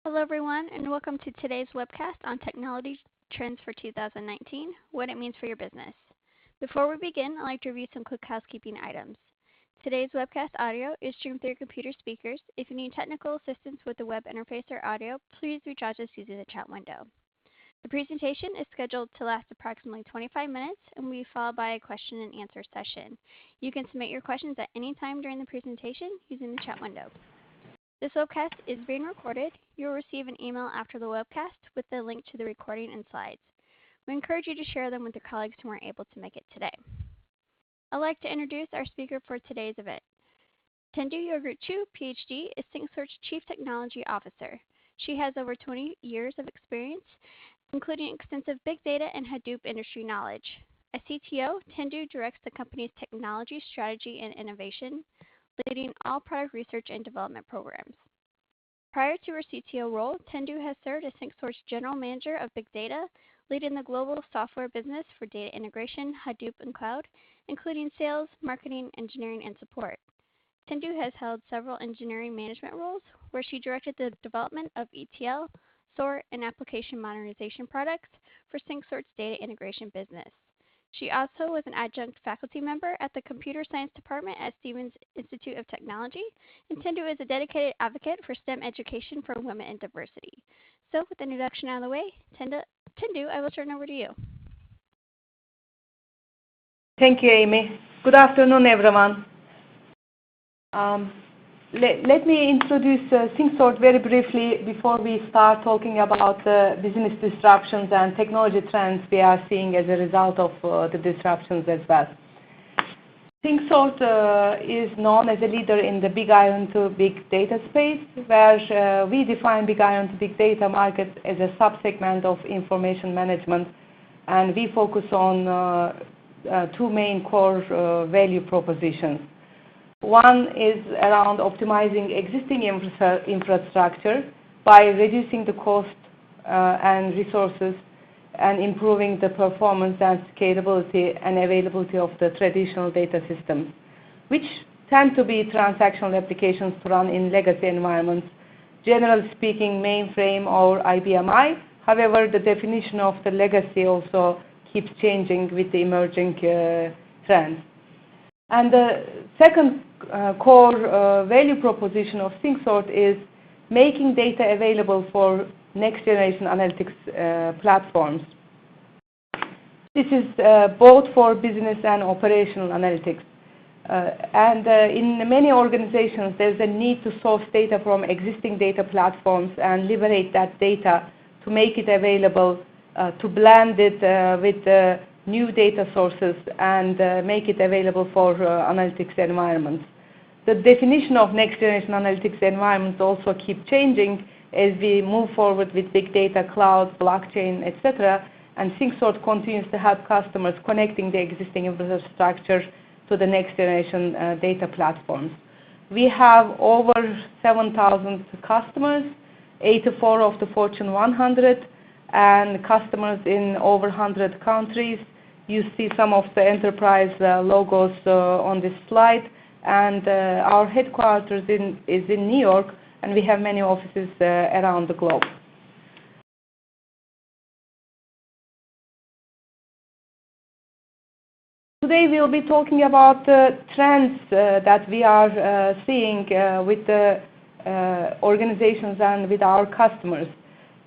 Hello, everyone, and welcome to today's webcast on technology trends for 2019, what it means for your business. Before we begin, I'd like to review some quick housekeeping items. Today's webcast audio is streamed through your computer speakers. If you need technical assistance with the web interface or audio, please reach out to us using the chat window. The presentation is scheduled to last approximately 25 minutes and will be followed by a question and answer session. You can submit your questions at any time during the presentation using the chat window. This webcast is being recorded. You will receive an email after the webcast with the link to the recording and slides. We encourage you to share them with your colleagues who weren't able to make it today. I'd like to introduce our speaker for today's event. Tendu Yogurtçu, PhD, is ThinkSort's Chief Technology Officer. She has over 20 years of experience, including extensive big data and Hadoop industry knowledge. As CTO, Tendu directs the company's technology strategy and innovation, leading all product research and development programs. Prior to her CTO role, Tendu has served as ThinkSort's General Manager of Big Data, leading the global software business for data integration, Hadoop, and cloud, including sales, marketing, engineering, and support. Tendu has held several engineering management roles, where she directed the development of ETL, SOAR, and application modernization products for ThinkSort's data integration business. She also was an adjunct faculty member at the Computer Science Department at Stevens Institute of Technology, and Tendu is a dedicated advocate for STEM education for women and diversity. So with the introduction out of the way, Tendu, I will turn over to you. Thank you, Amy. Good afternoon, everyone. Let me introduce ThinkSort very briefly before we start talking about business disruptions and technology trends we are seeing as a result of the disruptions as well. ThinkSort is known as a leader in the big iron to big data space, where we define big iron to big data market as a subsegment of information management, and we focus on two main core value propositions. One is around optimizing existing infrastructure by reducing the cost and resources and improving the performance and scalability and availability of the traditional data systems, which tend to be transactional applications to run in legacy environments, generally speaking mainframe or IBM. However, the definition of the legacy also keeps changing with the emerging trends. And the second core value proposition of ThinkSort is making data available for next generation analytics platforms. This is both for business and operational analytics. In many organizations, there's a need to source data from existing data platforms and liberate that data to make it available, to blend it with new data sources and make it available for analytics environments. The definition of next generation analytics environments also keep changing as we move forward with big data, cloud, blockchain, etc. And ThinkSort continues to help customers connecting the existing infrastructure to the next generation data platforms. We have over 7,000 customers, 84 of the Fortune 100, and customers in over 100 countries. You see some of the enterprise logos on this slide, and our headquarters is in New York, and we have many offices around the globe. Today we'll be talking about the trends that we are seeing with the organizations and with our customers.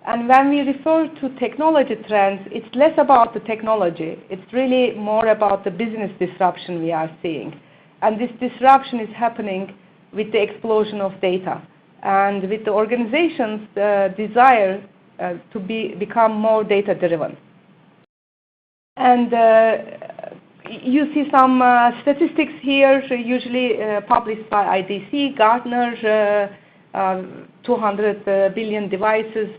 And when we refer to technology trends, it's less about the technology. It's really more about the business disruption we are seeing. And this disruption is happening with the explosion of data and with the organization's desire to become more data-driven. And you see some statistics here, usually published by IDC, Gartner, 200 billion devices,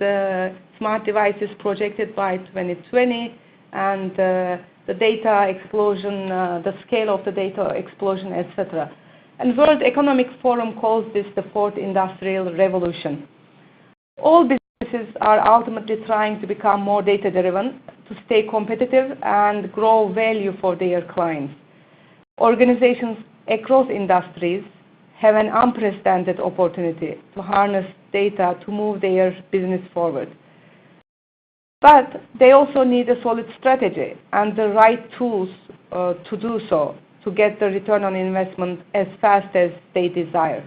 smart devices projected by 2020, and the data explosion, the scale of the data explosion, etc. And World Economic Forum calls this the fourth industrial revolution. All businesses are ultimately trying to become more data-driven to stay competitive and grow value for their clients. Organizations across industries have an unprecedented opportunity to harness data to move their business forward. But they also need a solid strategy and the right tools to do so, to get the return on investment as fast as they desire.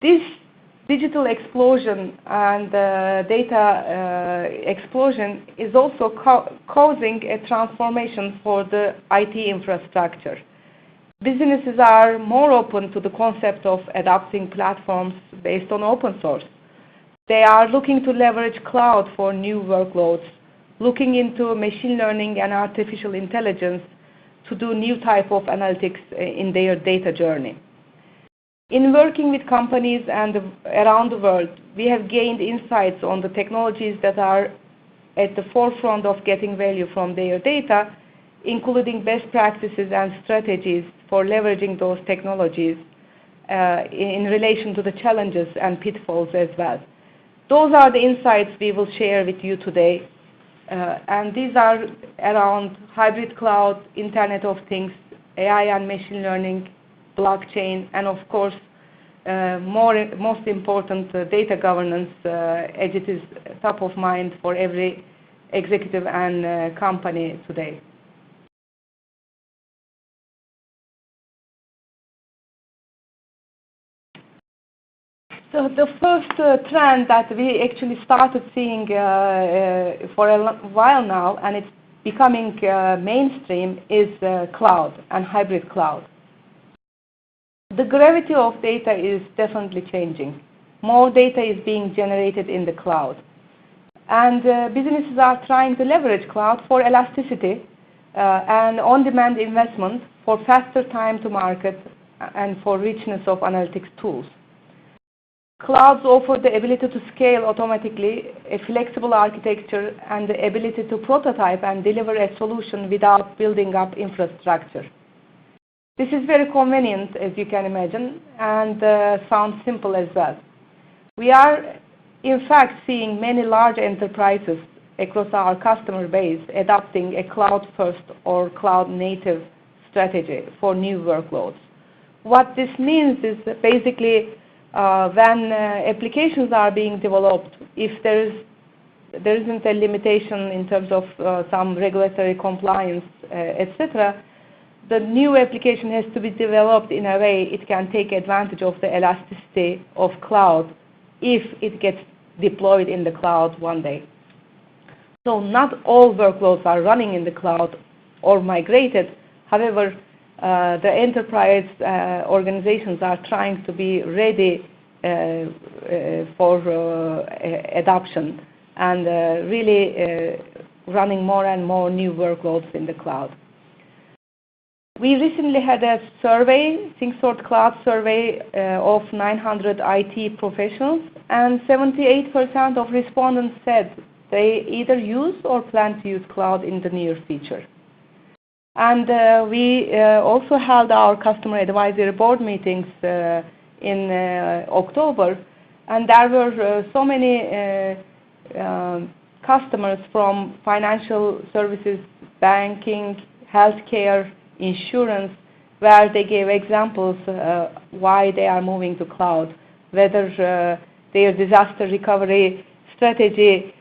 This digital explosion and data explosion is also causing a transformation for the IT infrastructure. Businesses are more open to the concept of adopting platforms based on open source. They are looking to leverage cloud for new workloads, looking into machine learning and artificial intelligence to do new type of analytics in their data journey. In working with companies and around the world, we have gained insights on the technologies that are at the forefront of getting value from their data, including best practices and strategies for leveraging those technologies in relation to the challenges and pitfalls as well. Those are the insights we will share with you today. And these are around hybrid cloud, Internet of Things, AI and machine learning, blockchain, and of course, most important, data governance, as it is top of mind for every executive and company today. So the first trend that we actually started seeing for a while now, and it's becoming mainstream, is cloud and hybrid cloud. The gravity of data is definitely changing. More data is being generated in the cloud. And businesses are trying to leverage cloud for elasticity and on-demand investment, for faster time to market, and for richness of analytics tools. Clouds offer the ability to scale automatically, a flexible architecture, and the ability to prototype and deliver a solution without building up infrastructure. This is very convenient, as you can imagine, and sounds simple as well. We are, in fact, seeing many large enterprises across our customer base adopting a cloud-first or cloud-native strategy for new workloads. What this means is that basically when applications are being developed, if there isn't a limitation in terms of some regulatory compliance, etc., the new application has to be developed in a way it can take advantage of the elasticity of cloud if it gets deployed in the cloud one day. So not all workloads are running in the cloud or migrated. However, the enterprise organizations are trying to be ready for adoption and really running more and more new workloads in the cloud. We recently had a survey, ThinkSort Cloud survey of 900 IT professionals, and 78% of respondents said they either use or plan to use cloud in the near future. And we also held our customer advisory board meetings in October, and there were so many customers from financial services, banking, healthcare, insurance, where they gave examples why they are moving to cloud, whether their disaster recovery strategy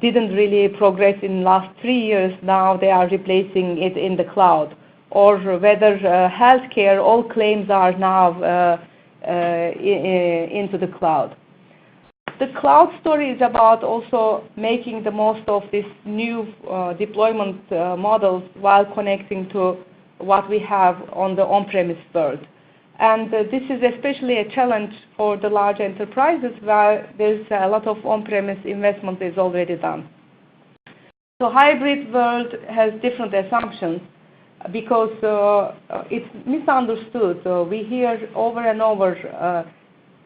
didn't really progress in the last 3 years, now they are replacing it in the cloud, or whether healthcare, all claims are now into the cloud. The cloud story is about also making the most of this new deployment models while connecting to what we have on the on-premise world. And this is especially a challenge for the large enterprises where there's a lot of on-premise investment is already done. So hybrid world has different assumptions because it's misunderstood. We hear over and over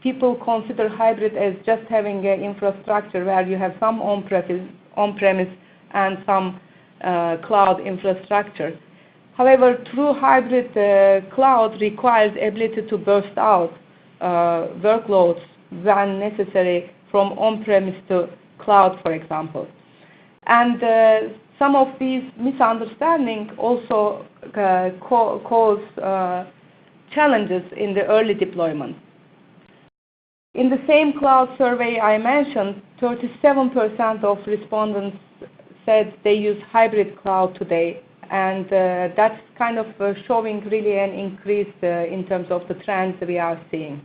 people consider hybrid as just having an infrastructure where you have some on-premise and some cloud infrastructure. However, true hybrid cloud requires ability to burst out workloads when necessary from on-premise to cloud, for example. And some of these misunderstandings also cause challenges in the early deployment. In the same cloud survey I mentioned, 37% of respondents said they use hybrid cloud today, and that's kind of showing really an increase in terms of the trends we are seeing.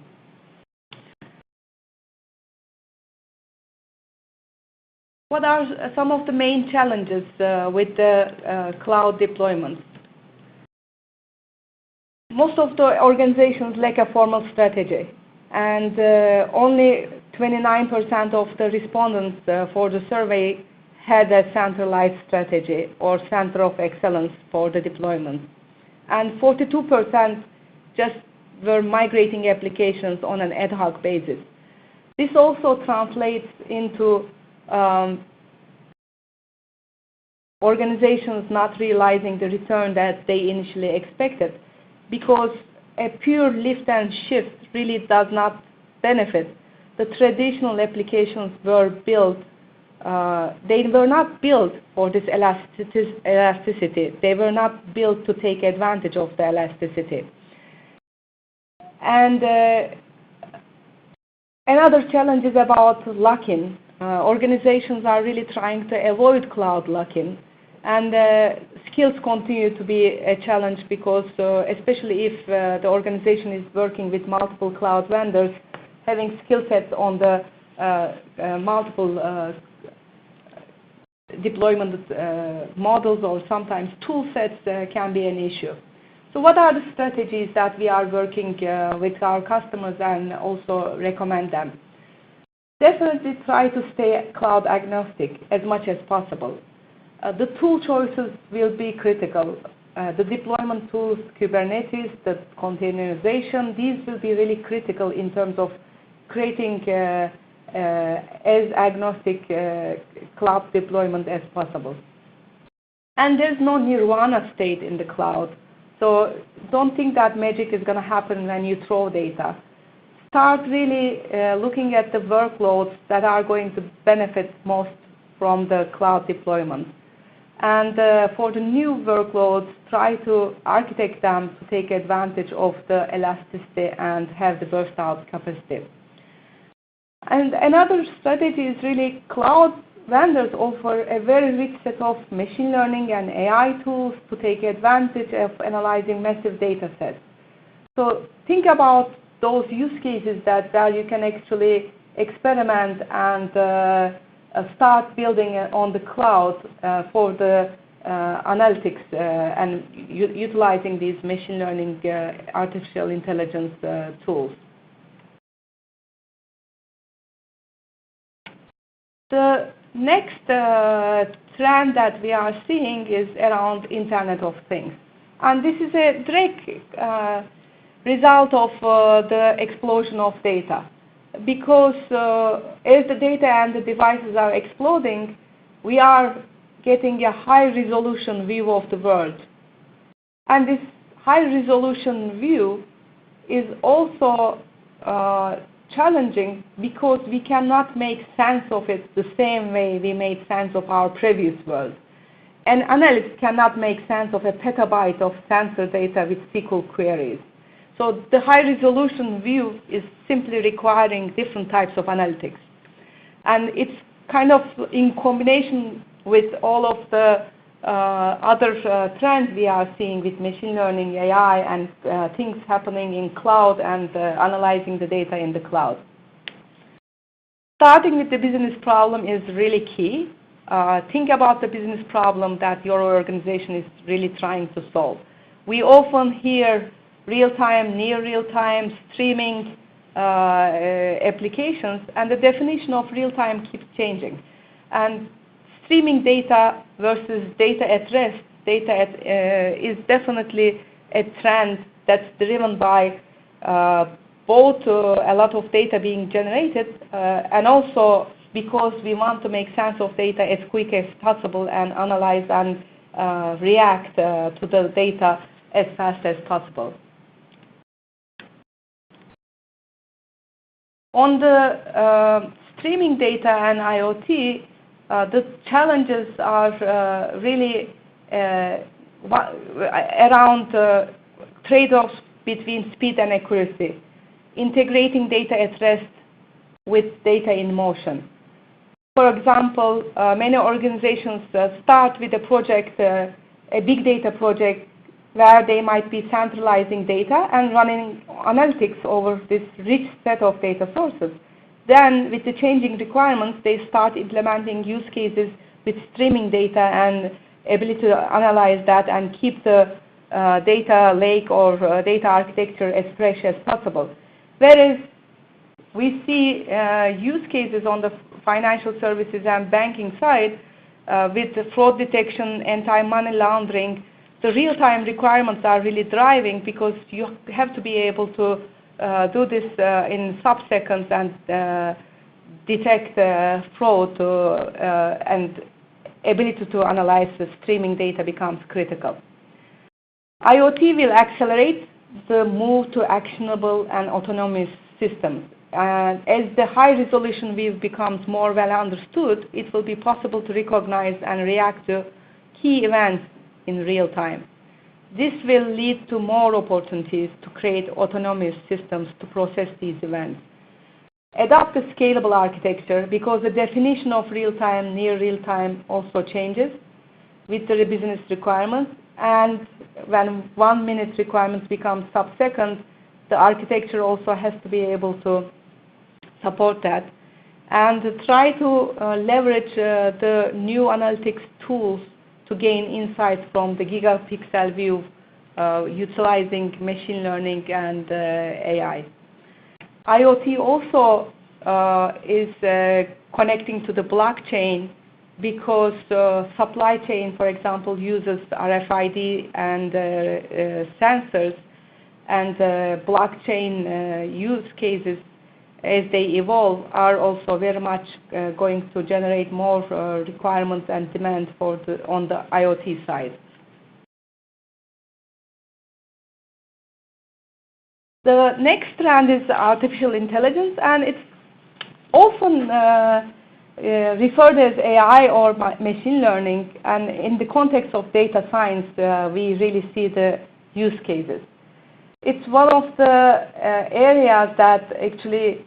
What are some of the main challenges with the cloud deployments? Most of the organizations lack a formal strategy, and only 29% of the respondents for the survey had a centralized strategy or center of excellence for the deployment. And 42% just were migrating applications on an ad hoc basis. This also translates into organizations not realizing the return that they initially expected, because a pure lift and shift really does not benefit. The traditional applications were built, they were not built for this elasticity. They were not built to take advantage of the elasticity. And another challenge is about lock-in. Organizations are really trying to avoid cloud lock-in, and skills continue to be a challenge because especially if the organization is working with multiple cloud vendors, having skill sets on the multiple deployment models or sometimes tool sets can be an issue. So what are the strategies that we are working with our customers and also recommend them? Definitely try to stay cloud agnostic as much as possible. The tool choices will be critical. The deployment tools, Kubernetes, the containerization, these will be really critical in terms of creating as agnostic cloud deployment as possible. And there's no nirvana state in the cloud. So don't think that magic is going to happen when you throw data. Start really looking at the workloads that are going to benefit most from the cloud deployment. And for the new workloads, try to architect them to take advantage of the elasticity and have the burst out capacity. And another strategy is really cloud vendors offer a very rich set of machine learning and AI tools to take advantage of analyzing massive data sets. So think about those use cases that you can actually experiment and start building on the cloud for the analytics and utilizing these machine learning artificial intelligence tools. The next trend that we are seeing is around Internet of Things. And this is a direct result of the explosion of data. Because as the data and the devices are exploding, we are getting a high-resolution view of the world. And this high-resolution view is also challenging because we cannot make sense of it the same way we made sense of our previous world. An analyst cannot make sense of a petabyte of sensor data with SQL queries. So the high-resolution view is simply requiring different types of analytics. And it's kind of in combination with all of the other trends we are seeing with machine learning, AI, and things happening in cloud and analyzing the data in the cloud. Starting with the business problem is really key. Think about the business problem that your organization is really trying to solve. We often hear real-time, near real-time, streaming applications, and the definition of real-time keeps changing. And streaming data versus data at rest, is definitely a trend that's driven by both a lot of data being generated and also because we want to make sense of data as quick as possible and analyze and react to the data as fast as possible. On the streaming data and IoT, the challenges are really around trade-offs between speed and accuracy, integrating data at rest with data in motion. For example, many organizations start with a project, a big data project, where they might be centralizing data and running analytics over this rich set of data sources. Then, with the changing requirements, they start implementing use cases with streaming data and ability to analyze that and keep the data lake or data architecture as fresh as possible. Whereas we see use cases on the financial services and banking side with the fraud detection, anti-money laundering. The real-time requirements are really driving because you have to be able to do this in sub-seconds and detect fraud and ability to analyze the streaming data becomes critical. IoT will accelerate the move to actionable and autonomous systems. And as the high-resolution view becomes more well understood, it will be possible to recognize and react to key events in real time. This will lead to more opportunities to create autonomous systems to process these events. Adopt a scalable architecture because the definition of real-time, near real-time also changes with the business requirements. And when 1 minute requirements become sub-seconds, the architecture also has to be able to support that. And try to leverage the new analytics tools to gain insights from the gigapixel view, utilizing machine learning and AI. IoT also is connecting to the blockchain because supply chain, for example, uses RFID and sensors, and blockchain use cases as they evolve are also very much going to generate more requirements and demand on the IoT side. The next trend is artificial intelligence, and it's often referred as AI or machine learning, and in the context of data science, we really see the use cases. It's one of the areas that actually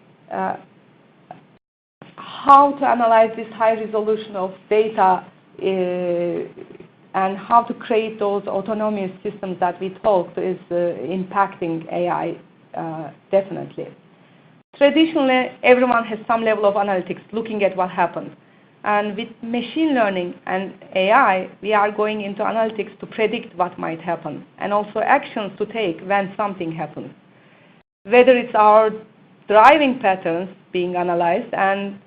how to analyze this high resolution of data and how to create those autonomous systems that we talked is impacting AI definitely. Traditionally, everyone has some level of analytics looking at what happens. And with machine learning and AI, we are going into analytics to predict what might happen and also actions to take when something happens. Whether it's our driving patterns being analyzed and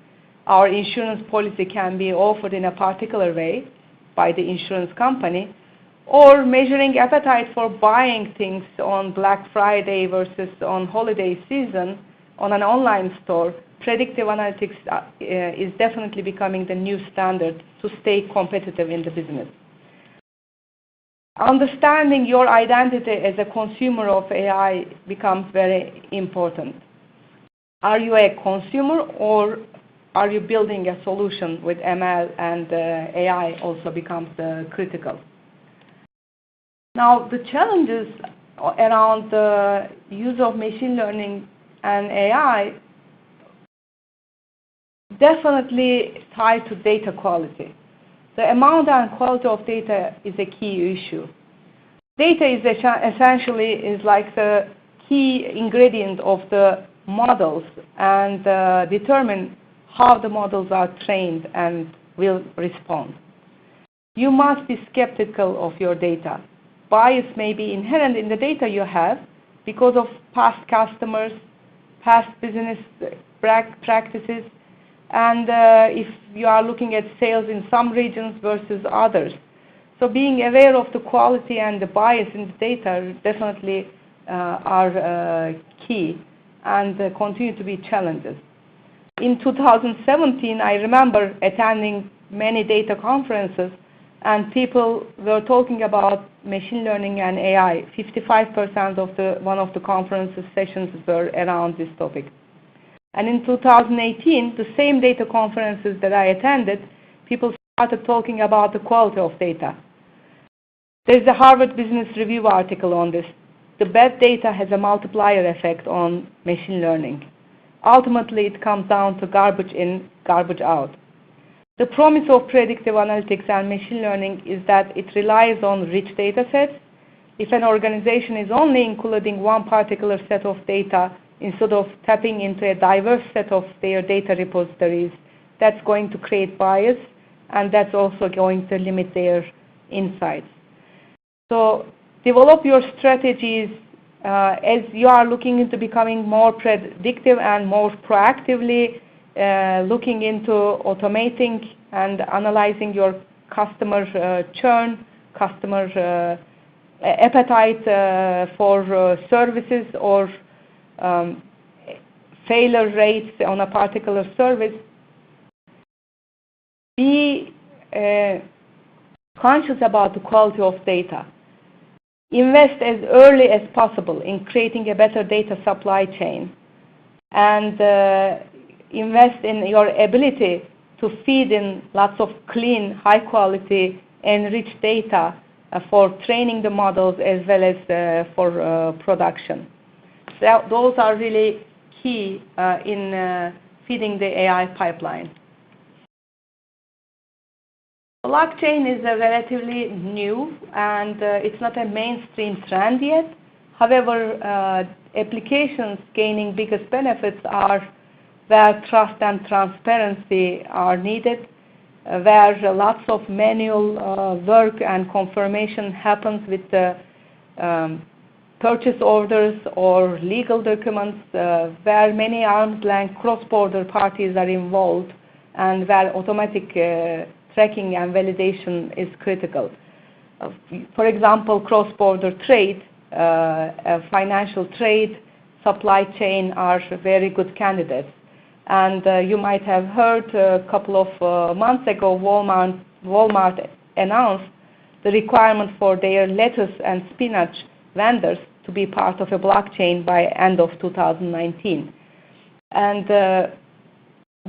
our insurance policy can be offered in a particular way by the insurance company, or measuring appetite for buying things on Black Friday versus on holiday season on an online store, predictive analytics is definitely becoming the new standard to stay competitive in the business. Understanding your identity as a consumer of AI becomes very important. Are you a consumer or are you building a solution with ML and AI also becomes critical. Now, the challenges around the use of machine learning and AI definitely tied to data quality. The amount and quality of data is a key issue. Data is essentially like the key ingredient of the models and determine how the models are trained and will respond. You must be skeptical of your data. Bias may be inherent in the data you have because of past customers, past business practices, and if you are looking at sales in some regions versus others. So being aware of the quality and the bias in the data definitely are key and continue to be challenges. In 2017, I remember attending many data conferences, and people were talking about machine learning and AI. 55% of one of the conference sessions were around this topic. And in 2018, the same data conferences that I attended, people started talking about the quality of data. There's a Harvard Business Review article on this. the bad data has a multiplier effect on machine learning. Ultimately, it comes down to garbage in, garbage out. The promise of predictive analytics and machine learning is that it relies on rich data sets. If an organization is only including one particular set of data instead of tapping into a diverse set of their data repositories, that's going to create bias, and that's also going to limit their insights. So develop your strategies as you are looking into becoming more predictive and more proactively looking into automating and analyzing your customer churn, customer appetite for services or failure rates on a particular service. Be conscious about the quality of data. Invest as early as possible in creating a better data supply chain, and invest in your ability to feed in lots of clean, high quality, enriched data for training the models as well as for production. So those are really key in feeding the AI pipeline. Blockchain is a relatively new and it's not a mainstream trend yet. However, applications gaining biggest benefits are where trust and transparency are needed, where lots of manual work and confirmation happens with the purchase orders or legal documents, where many arm's length cross-border parties are involved, and where automatic tracking and validation is critical. For example, cross-border trade, financial trade, supply chain are very good candidates. And you might have heard a couple of months ago, Walmart announced the requirement for their lettuce and spinach vendors to be part of a blockchain by end of 2019. And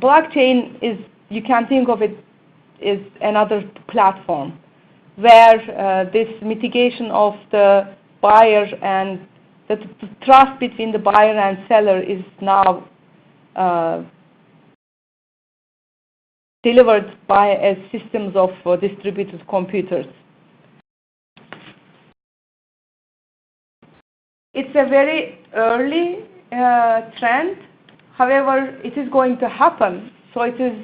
blockchain is, you can think of it as another platform where this mitigation of the buyer and the trust between the buyer and seller is now delivered by systems of distributed computers. It's a very early trend. However, it is going to happen, so it is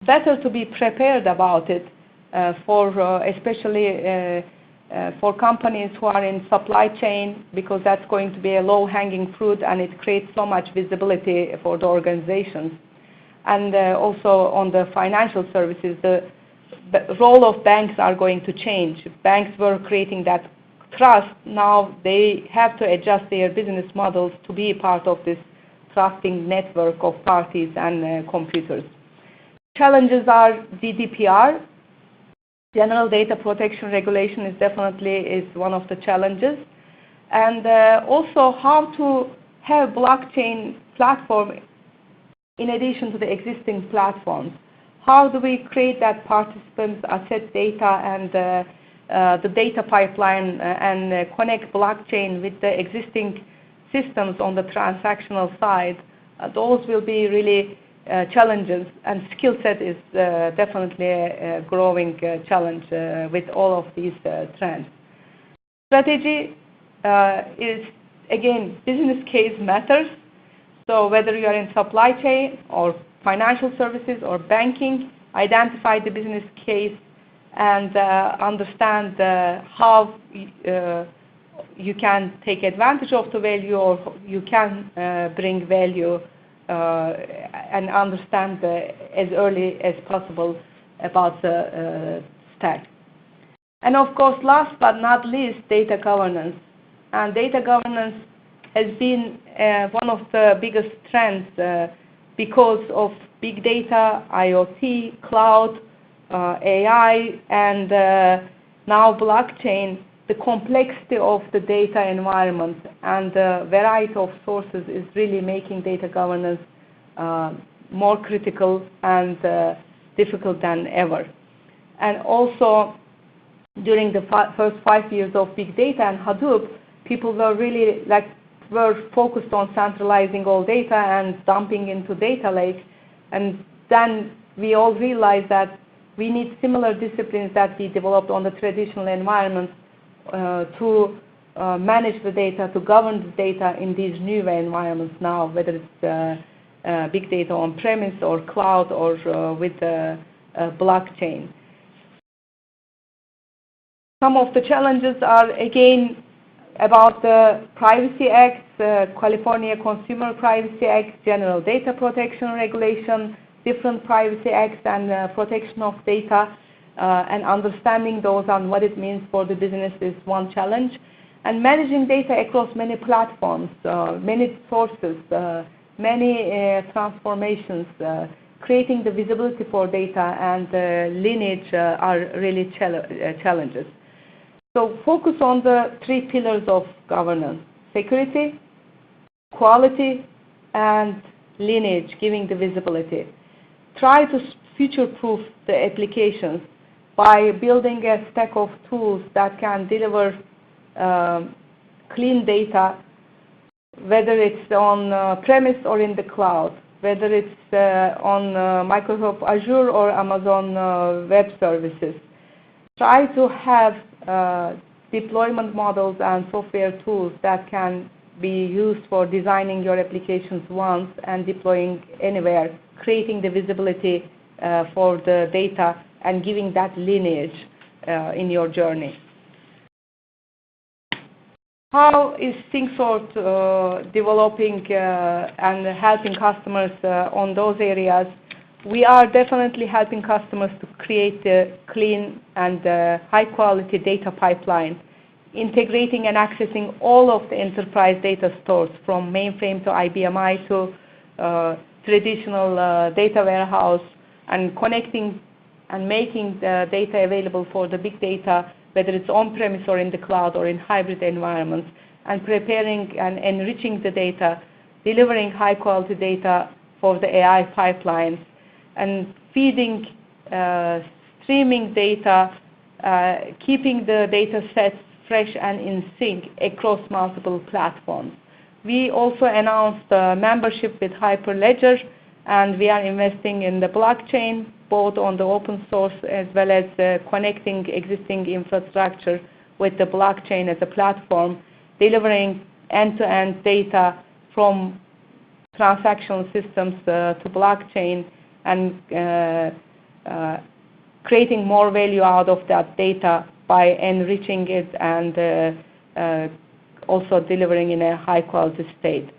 better to be prepared about it especially for companies who are in supply chain, because that's going to be a low-hanging fruit and it creates so much visibility for the organizations. And also on the financial services, the role of banks are going to change. Banks were creating that trust. Now they have to adjust their business models to be part of this trusting network of parties and computers. Challenges are GDPR. General Data Protection Regulation is definitely one of the challenges. And also how to have blockchain platform in addition to the existing platforms. How do we create that participants asset data and the data pipeline and connect blockchain with the existing systems on the transactional side? Those will be really challenges, and skill set is definitely a growing challenge with all of these trends. Strategy is, again, business case matters. So whether you are in supply chain or financial services or banking, identify the business case and understand how you can take advantage of the value or you can bring value and understand as early as possible about the stack. And of course, last but not least, data governance. And data governance has been one of the biggest trends because of big data, IoT, cloud, AI, and now blockchain. The complexity of the data environment and the variety of sources is really making data governance more critical and difficult than ever. And also, during the first 5 years of big data and Hadoop, people were really were focused on centralizing all data and dumping into data lake. And then we all realized that we need similar disciplines that we developed on the traditional environments to manage the data, to govern the data in these new environments now, whether it's big data on-premise or cloud or with the blockchain. Some of the challenges are, again, about the Privacy Act, California Consumer Privacy Act, General Data Protection Regulation, different privacy acts and protection of data, and understanding those and what it means for the business is one challenge. And managing data across many platforms, many sources, many transformations, creating the visibility for data and lineage are really challenges. So focus on the three pillars of governance: security, quality, and lineage, giving the visibility. Try to future-proof the applications by building a stack of tools that can deliver clean data, whether it's on premise or in the cloud, whether it's on Microsoft Azure or Amazon Web Services. Try to have deployment models and software tools that can be used for designing your applications once and deploying anywhere, creating the visibility for the data and giving that lineage in your journey. How is ThinkSort developing and helping customers on those areas? We are definitely helping customers to create a clean and high-quality data pipeline, integrating and accessing all of the enterprise data stores from mainframe to IBMI to traditional data warehouse, and connecting and making the data available for the big data, whether it's on-premise or in the cloud or in hybrid environments, and preparing and enriching the data, delivering high-quality data for the AI pipelines, and feeding, streaming data, keeping the data sets fresh and in sync across multiple platforms. We also announced a membership with Hyperledger, and we are investing in the blockchain, both on the open source as well as connecting existing infrastructure with the blockchain as a platform, delivering end-to-end data from transactional systems to blockchain, and creating more value out of that data by enriching it and also delivering in a high-quality state.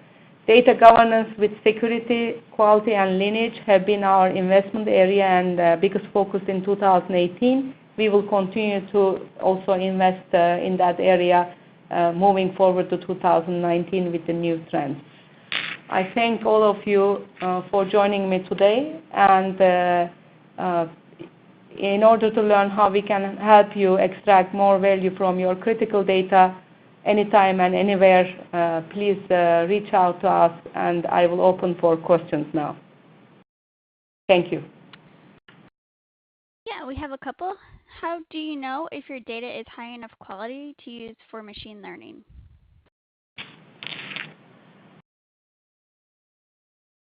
Data governance with security, quality, and lineage have been our investment area and biggest focus in 2018. We will continue to also invest in that area moving forward to 2019 with the new trends. I thank all of you for joining me today, and in order to learn how we can help you extract more value from your critical data anytime and anywhere, please reach out to us, and I will open for questions now. Thank you. Yeah, we have a couple. How do you know if your data is high enough quality to use for machine learning?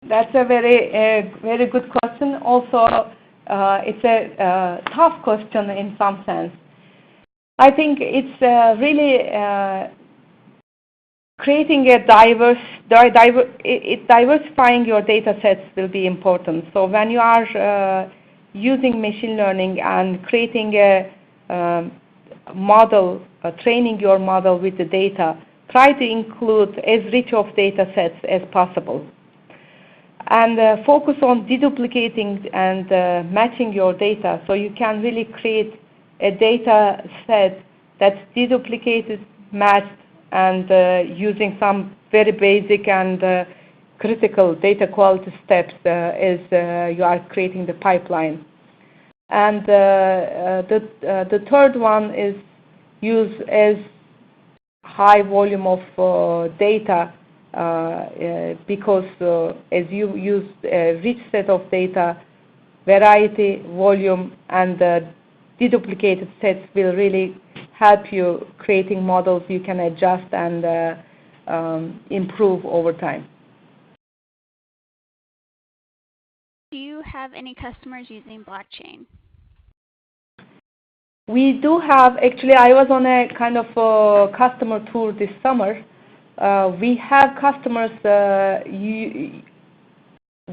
That's a very good question. Also, it's a tough question in some sense. I think it's really creating a diversifying your data sets will be important. So when you are using machine learning and creating a model, training your model with the data, try to include as rich of data sets as possible. And focus on deduplicating and matching your data, so you can really create a data set that's deduplicated, matched, and using some very basic and critical data quality steps as you are creating the pipeline. And the third one is use as high volume of data because as you use a rich set of data, variety, volume, and deduplicated sets will really help you creating models you can adjust and improve over time. Do you have any customers using blockchain? We do have, actually, I was on a kind of customer tour this summer. We have customers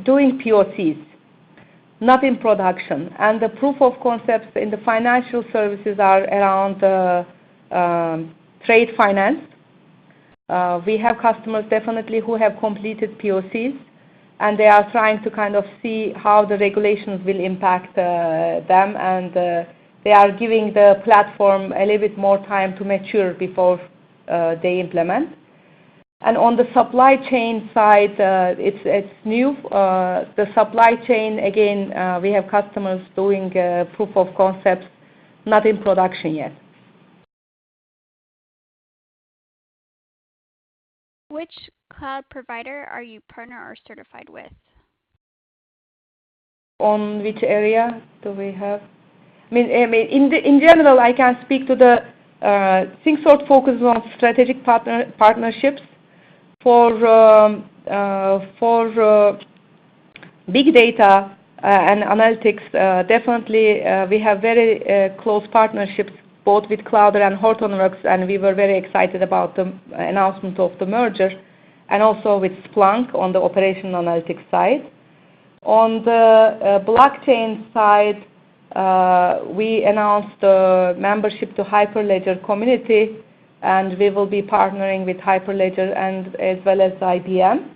doing POCs, not in production. And the proof of concepts in the financial services are around trade finance. We have customers definitely who have completed POCs, and they are trying to kind of see how the regulations will impact them, and they are giving the platform a little bit more time to mature before they implement. And on the supply chain side, it's new. The supply chain, again, we have customers doing proof of concepts, not in production yet. Which cloud provider are you partner or certified with? On which area do we have? I mean, in general, I can speak to the ThinkSort focuses on strategic partnerships for big data and analytics. Definitely, we have very close partnerships both with Clouder and Hortonworks, and we were very excited about the announcement of the merger, and also with Splunk on the operational analytics side. On the blockchain side, we announced membership to Hyperledger community, and we will be partnering with Hyperledger and as well as IBM.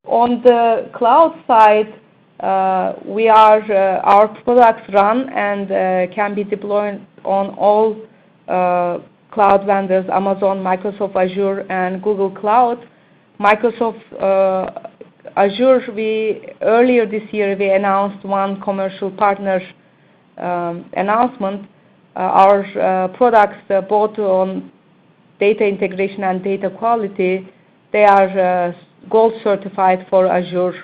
On the cloud side, our products run and can be deployed on all cloud vendors, Amazon, Microsoft Azure, and Google Cloud. Microsoft Azure, earlier this year, we announced one commercial partner announcement. Our products, both on data integration and data quality, they are gold certified for Azure,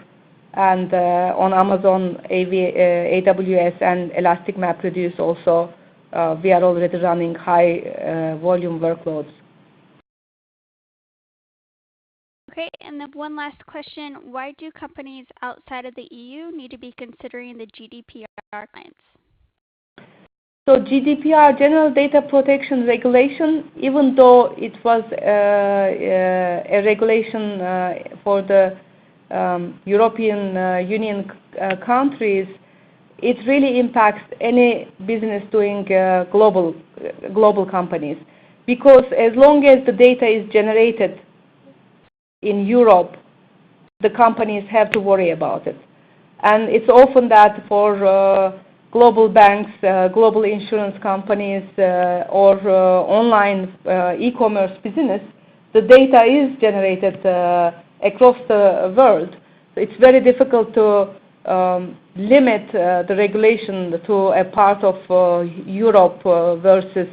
and on Amazon, AWS, and Elastic MapReduce also, we are already running high volume workloads. Okay, and then one last question. Why do companies outside of the EU need to be considering the GDPR clients? So GDPR, General Data Protection Regulation, even though it was a regulation for the European Union countries, it really impacts any business doing global companies. Because as long as the data is generated in Europe, the companies have to worry about it. And it's often that for global banks, global insurance companies, or online e-commerce business, the data is generated across the world. So it's very difficult to limit the regulation to a part of Europe versus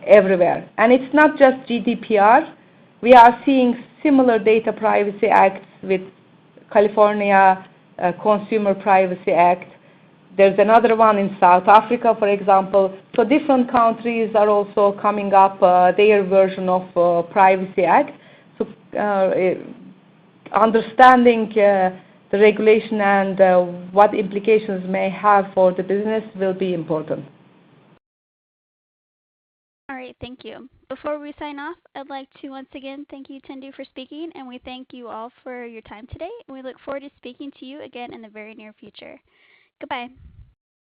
everywhere. And it's not just GDPR. We are seeing similar data privacy acts with California Consumer Privacy Act. There's another one in South Africa, for example. So different countries are also coming up their version of Privacy Act. So understanding the regulation and what implications may have for the business will be important. All right, thank you. Before we sign off, I'd like to once again thank you, Tendu, for speaking, and we thank you all for your time today. And we look forward to speaking to you again in the very near future. Goodbye.